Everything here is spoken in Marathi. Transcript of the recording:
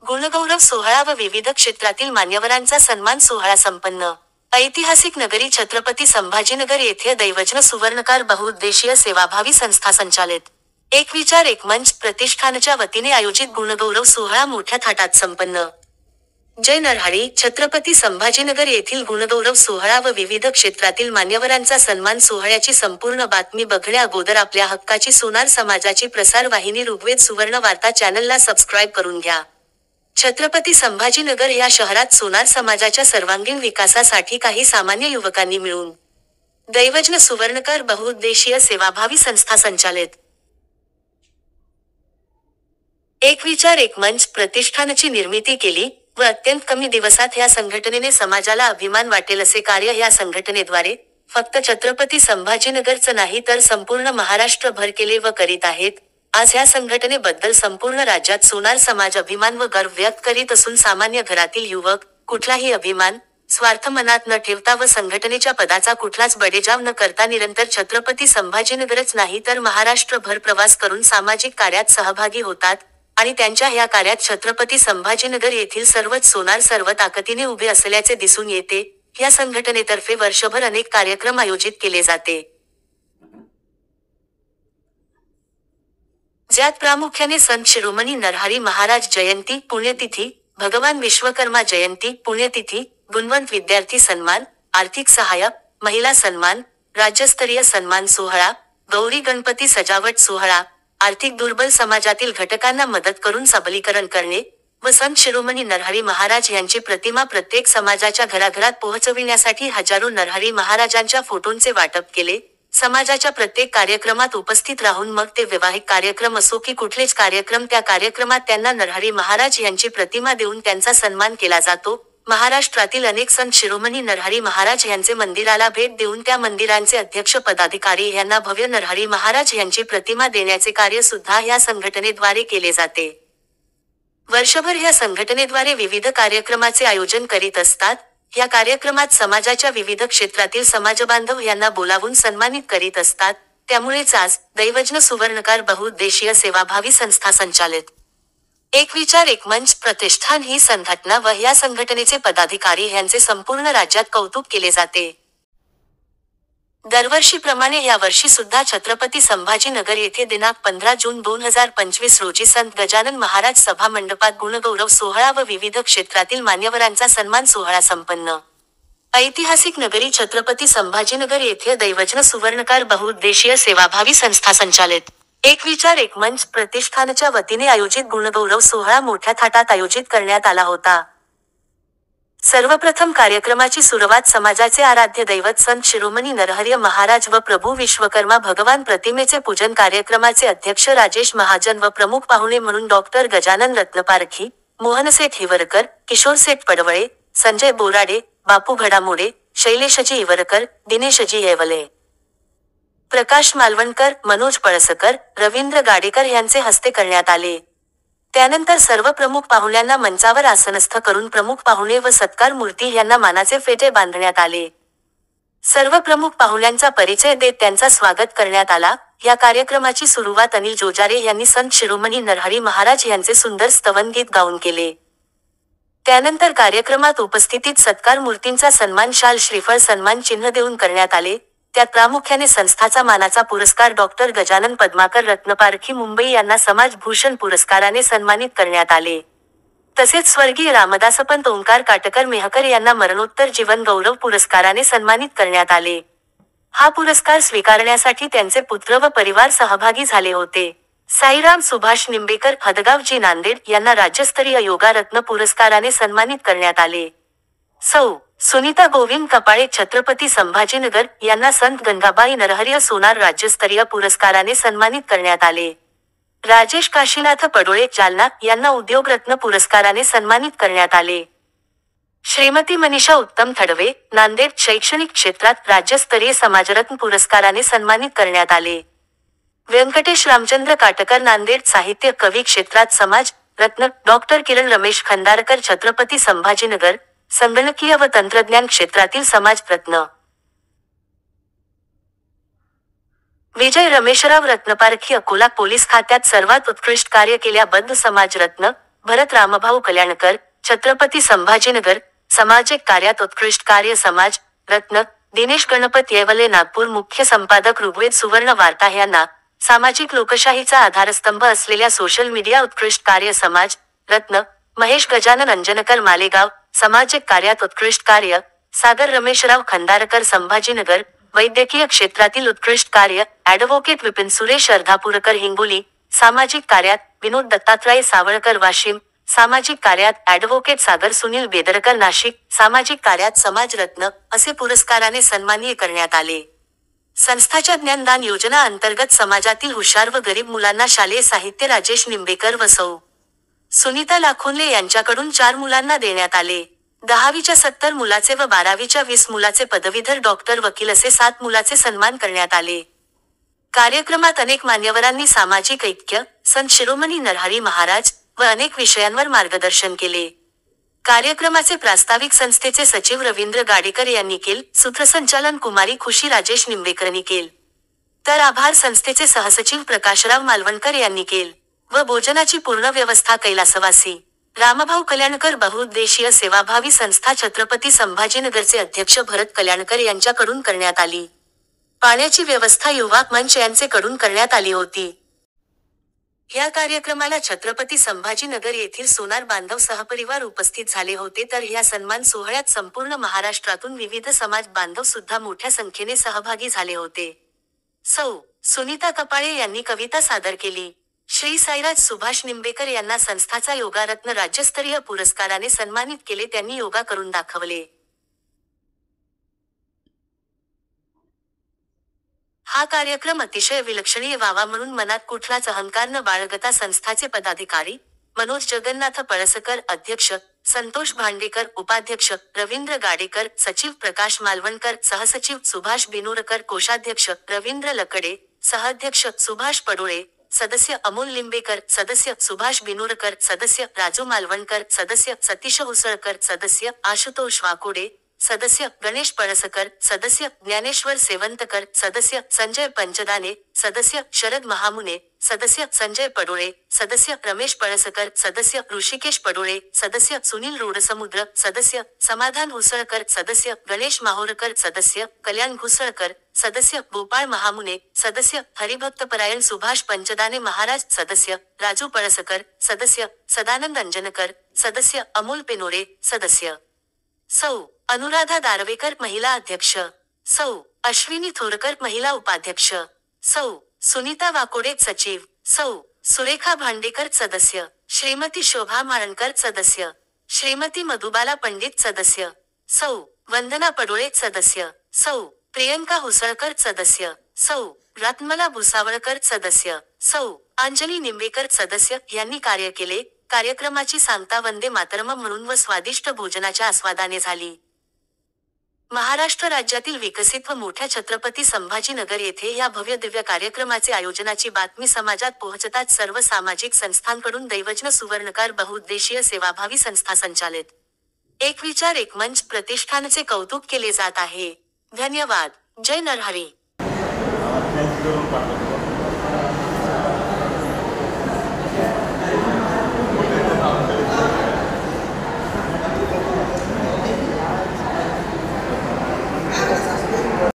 गुणगौरव सोहळा व विविध क्षेत्रातील मान्यवरांचा सन्मान सोहळा संपन्न. ऐतिहासिक नगरी छत्रपती संभाजीनगर येथे दैवज्ञ सुवर्णकार बहुउद्देशीय सेवाभावी संस्था संचालित एक विचार एक मंच प्रतिष्ठानच्या वतीने आयोजित गुणगौरव सोहळा मोठ्या थाटात संपन्न. जय नरहरी. छत्रपती संभाजीनगर येथील गुणगौरव सोहळा व विविध क्षेत्रातील मान्यवरांचा सन्मान सोहळ्याची संपूर्ण बातमी बघण्या अगोदर आपल्या हक्काची सोनार समाजाची प्रसार वाहिनी ऋग्वेद सुवर्ण वार्ता चॅनलला सबस्क्राईब करून घ्या. छत्रपती संभाजीनगर या शहरात सोनार समाजाच्या सर्वांगीण विकासासाठी काही सामान्य युवकांनी मिळून दैवज्ञ सुवर्णकार बहुउद्देशीय सेवाभावी संस्था संचालित एक विचार एक मंच प्रतिष्ठानची निर्मिती केली व अत्यंत कमी दिवसात या संघटनेने समाजाला अभिमान वाटेल असे कार्य या संघटनेद्वारे फक्त छत्रपती संभाजीनगरचं नाही तर संपूर्ण महाराष्ट्रभर केले व करीत आहेत. आज या संघटनेबद्दल संपूर्ण राज्यात सोनार समाज अभिमान व गर्व व्यक्त करीत असून सामान्य घरातील युवक कुठलाही अभिमान, स्वार्थ मनात न ठेवता व संघटनेच्या पदाचा कुठलाच बडेजाव न करता निरंतर छत्रपती संभाजीनगरच नाही तर महाराष्ट्रभर प्रवास करून सामाजिक कार्यात सहभागी होतात आणि त्यांच्या ह्या कार्यात छत्रपती संभाजीनगर येथील सर्वच सोनार सर्व ताकदीने उभे असल्याचे दिसून येते. या संघटनेतर्फे वर्षभर अनेक कार्यक्रम आयोजित केले जाते, ज्यात प्रामुख्याने संत शिरोमणी नरहरी महाराज जयंती पुण्यतिथी, भगवान विश्वकर्मा जयंती पुण्यतिथी, गुणवंत विद्यार्थी सन्मान, आर्थिक सहाय्य, महिला सन्मान, राज्यस्तरीय सन्मान सोहळा, गौरी गणपती सजावट सोहळा, आर्थिक दुर्बल समाजातील घटकांना मदत करून सबलीकरण करणे व संत शिरोमणी नरहरी महाराज यांची प्रतिमा प्रत्येक समाजाच्या घराघरात पोहोचविण्यासाठी हजारो नरहरी महाराजांच्या फोटोंचे वाटप केले. समाजाच्या प्रत्येक कार्यक्रमात उपस्थित राहून मग ते वैवाहिक कार्यक्रम असो की कुठलेच कार्यक्रम त्या कार्यक्रमात त्यांना नरहरी महाराज यांची प्रतिमा देऊन त्यांचा सन्मान केला जातो. महाराष्ट्रातील अनेक संत शिरोमणी नरहरी महाराज यांचे मंदिराला भेट देऊन त्या मंदिरांचे अध्यक्ष पदाधिकारी यांना भव्य नरहरी महाराज यांची प्रतिमा देण्याचे कार्य सुद्धा या संघटनेद्वारे केले जाते. वर्षभर या संघटनेद्वारे विविध कार्यक्रमाचे आयोजन करीत असतात. या कार्यक्रमात समाजाच्या विविध क्षेत्रातील समाजबांधव यांना बोलावून सन्मानित करीत असतात. त्यामुळेच आज दैवज्ञ सुवर्णकार बहुउद्देशीय सेवाभावी संस्था संचालित एक विचार एक मंच प्रतिष्ठान ही संघटना व या संघटनेचे पदाधिकारी यांचे संपूर्ण राज्यात कौतुक केले जाते. दरवर्षीप्रमाणे यावर्षी सुद्धा छत्रपती संभाजीनगर येथे दिनांक 15 जून 2025 रोजी संत गजानन महाराज सभा मंडपात गुणगौरव सोहळा व विविध क्षेत्रातील मान्यवरांचा सन्मान सोहळा संपन्न. ऐतिहासिक नगरी छत्रपती संभाजीनगर येथे दैवज्ञ सुवर्णकार बहुउद्देशीय सेवाभावी संस्था संचालित एक विचार एक मंच प्रतिष्ठानच्या वतीने आयोजित गुणगौरव सोहळा मोठ्या थाटात आयोजित करण्यात आला होता. सर्वप्रथम कार्यक्रमाची सुरुवात समाजाचे आराध्य दैवत संत शिरोमणी नरहरी महाराज व प्रभू विश्वकर्मा भगवान प्रतिमेचे पूजन कार्यक्रमाचे अध्यक्ष राजेश महाजन व प्रमुख पाहुणे म्हणून डॉक्टर गजानन रत्नपारखी, मोहनसेठ हिवरकर, किशोरसेठ पडवळे, संजय बोराडे, बापू घडामोडे, शैलेशजी हिवरकर, दिनेशजी येवले, प्रकाश मालवणकर, मनोज पळसकर, रवींद्र गाडेकर यांचे हस्ते करण्यात आले. त्यानंतर सर्व प्रमुख पाहुण्यांना मंचावर आसनस्थ करून प्रमुख पाहुणे व सत्कार मूर्ती यांना मानाचे फेटे बांधण्यात आले. सर्व प्रमुख पाहुण्यांचा परिचय देत त्यांचा स्वागत करण्यात आला. या कार्यक्रमाची सुरुवात अनिल जोजारे यांनी संत शिरोमणी नरहरी महाराज यांचे सुंदर स्तवन गीत गाऊन केले. त्यानंतर कार्यक्रमात उपस्थितीत सत्कार मूर्तींचा सन्मान शाल श्रीफळ सन्मान चिन्ह देऊन करण्यात आले. त्यात प्रामुख्याने संस्थाचा मानाचा पुरस्कार डॉक्टर गजानन पद्माकर रत्नपारखी मुंबई यांना समाजभूषण पुरस्काराने सन्मानित करण्यात आले. तसेच स्वर्गीय रामदासपंत ओंकार काटकर मेहकर यांना मरणोत्तर जीवन गौरव पुरस्काराने सन्मानित करण्यात आले. हा पुरस्कार स्वीकारण्यासाठी त्यांचे पुत्र व परिवार सहभागी झाले होते. साईराम सुभाष निंबेकर हदगावजी नांदेड यांना राज्यस्तरीय योगा रत्न पुरस्काराने सन्मानित करण्यात आले. सौ. सुनीता गोविंद कपाळे छत्रपती संभाजीनगर यांना संत गंगाबाई नरहरी सोनार राज्यस्तरीय पुरस्काराने सन्मानित करण्यात आले. राजेश काशीनाथ पडोळे जालना यांना उद्योगरत्न पुरस्काराने सन्मानित करण्यात आले. श्रीमती मनीषा उत्तम थडवे नांदेड शैक्षणिक क्षेत्रात राज्यस्तरीय समाजरत्न पुरस्काराने सन्मानित करण्यात आले. व्यंकटेश रामचंद्र काटकर नांदेड साहित्य कवी क्षेत्रात समाज रत्न डॉक्टर किरण रमेश खंदारकर छत्रपती संभाजीनगर संगणकीय व तंत्रज्ञान क्षेत्रातील समाज रत्न विजय रमेशराव रत्नपारखी अकोला पोलीस खात्यात सर्वात उत्कृष्ट कार्य केल्याबद्दल समाज रत्न भरत रामभाऊ कल्याणकर, छत्रपती संभाजीनगर, सामाजिक कार्यात उत्कृष्ट कार्य समाज रत्न, दिनेश गणपत येवले नागपूर मुख्य संपादक ऋग्वेद सुवर्ण वार्ता यांना, सामाजिक लोकशाहीचा आधारस्तंभ असलेल्या सोशल मीडिया उत्कृष्ट कार्य समाज रत्न, महेश गजानन अंजनकर मालेगाव, सामाजिक कार्यात उत्कृष्ट कार्य, सागर रमेशराव खंदारकर संभाजीनगर, वैद्यकीय क्षेत्रातील उत्कृष्ट कार्य, ॲडव्होकेट विपिन सुरेश अर्धापूरकर हिंगोली, सामाजिक कार्यात विनोद दत्तात्रय सावळकर वाशिम, सामाजिक कार्यात ॲडव्होकेट सागर सुनील बेदरकर नाशिक, सामाजिक कार्यात समाज रत्न असे पुरस्काराने सन्माननीय करण्यात आले. संस्थाच्या ज्ञानदान योजना अंतर्गत समाजातील हुशार व गरीब मुलांना शालेय साहित्य राजेश निंबेकर व सौ. सुनीता लाखोनले यांच्याकडून 4 मुलांना देण्यात आले. 10वीच्या 70 मुलाचे व 12वीच्या 20 मुलाचे पदवीधर डॉक्टर वकील असे 7 मुलाचे सन्मान करण्यात आले. कार्यक्रमात अनेक मान्यवरांनी सामाजिक ऐक्य, संत शिरोमणी नरहरी महाराज व अनेक विषयांवर मार्गदर्शन केले. कार्यक्रमाचे प्रास्ताविक संस्थेचे सचिव रवींद्र गाडेकर यांनी केल, सूत्रसंचालन कुमारी खुशी राजेश निंबेकरनी केल. तर आभार संस्थेचे सहसचिव प्रकाशराव मालवणकर यांनी केल व भोजनाची पूर्ण व्यवस्था कैलासवासी रामभाऊ कल्याणकर बहुउद्देशीय सेवाभावी संस्था छत्रपती संभाजीनगरचे अध्यक्ष भरत कल्याणकर यांच्याकडून करण्यात आली. पाण्याची व्यवस्था युवा मंच यांचेकडून करण्यात आली होती. या कार्यक्रमाला छत्रपती संभाजीनगर येथील सोनार बांधव सहपरिवार उपस्थित झाले होते. तर या सन्मान सोहळ्यात संपूर्ण महाराष्ट्रातून विविध समाज बांधव सुद्धा मोठ्या संख्येने सहभागी झाले होते. सौ. सुनीता कपाळे यांनी कविता सादर केली. श्री साईराज सुभाष निंबेकर यांना संस्थाचा योगारत्न राज्यस्तरीय पुरस्काराने सन्मानित केले. त्यांनी योगा करून दाखवले. हा कार्यक्रम अतिशय विलक्षणीय व्हावा म्हणून मनात कुठलाच अहंकार न बाळगता संस्थाचे पदाधिकारी मनोज जगन्नाथ पळसकर अध्यक्ष, संतोष भांडेकर उपाध्यक्ष, रवींद्र गाडेकर सचिव, प्रकाश मालवणकर सहसचिव, सुभाष बिनोरकर कोषाध्यक्ष, रवींद्र लकडे सहअध्यक्ष, सुभाष पडोळे सदस्य, अमोल लिंबेकर सदस्य, सुभाष बिनोरकर सदस्य, राजू मालवणकर सदस्य, सतीश उसळकर सदस्य, आशुतोष वाकोडे सदस्य, गणेश पळसकर सदस्य, ज्ञानेश्वर सेवंतकर सदस्य, संजय पंचदाने सदस्य, शरद महामुने सदस्य, संजय पडोळे सदस्य, रमेश पळसकर सदस्य, ऋषिकेश पडोळे सदस्य, सुनील रोडसमुद्र सदस्य, समाधान उसळकर सदस्य, गणेश माहोरकर सदस्य, कल्याण घुसळकर सदस्य, गोपाळ महामुने सदस्य, हरिभक्तपरायण सुभाष पंचदाने महाराज सदस्य, राजू पळसकर सदस्य, सदानंद अंजनकर सदस्य, अमोल पेनोरे सदस्य. सौ. अनुराधा दारवेकर महिला अध्यक्ष, सौ. अश्विनी थोरकर महिला उपाध्यक्ष, सौ. सुनीता वाकोडे सचिव, सौ. सुरेखा भांडेकर सदस्य, श्रीमती शोभा माळणकर सदस्य, श्रीमती मधुबाला पंडित सदस्य, सौ. वंदना पडोळे सदस्य, सौ. प्रियंका हुसळकर सदस्य, सौ. रत्नमला भुसावळकर सदस्य, सौ. अंजली निंबेकर सदस्य यांनी कार्य केले. कार्यक्रमाची सांगता वंदे मातरम म्हणून व स्वादिष्ट भोजनाच्या आस्वादाने झाली. महाराष्ट्र राज्यातील विकसित व मोठ्या छत्रपती संभाजीनगर येथे या भव्य दिव्य कार्यक्रमाचे आयोजनाची बातमी समाजात पोहोचताच सर्व सामाजिक संस्थांकडून दैवज्ञ सुवर्णकार बहुउद्देशीय सेवाभावी संस्था संचालित एक विचार एक मंच प्रतिष्ठानचे कौतुक केले जात आहे. धन्यवाद. जय नरहरी.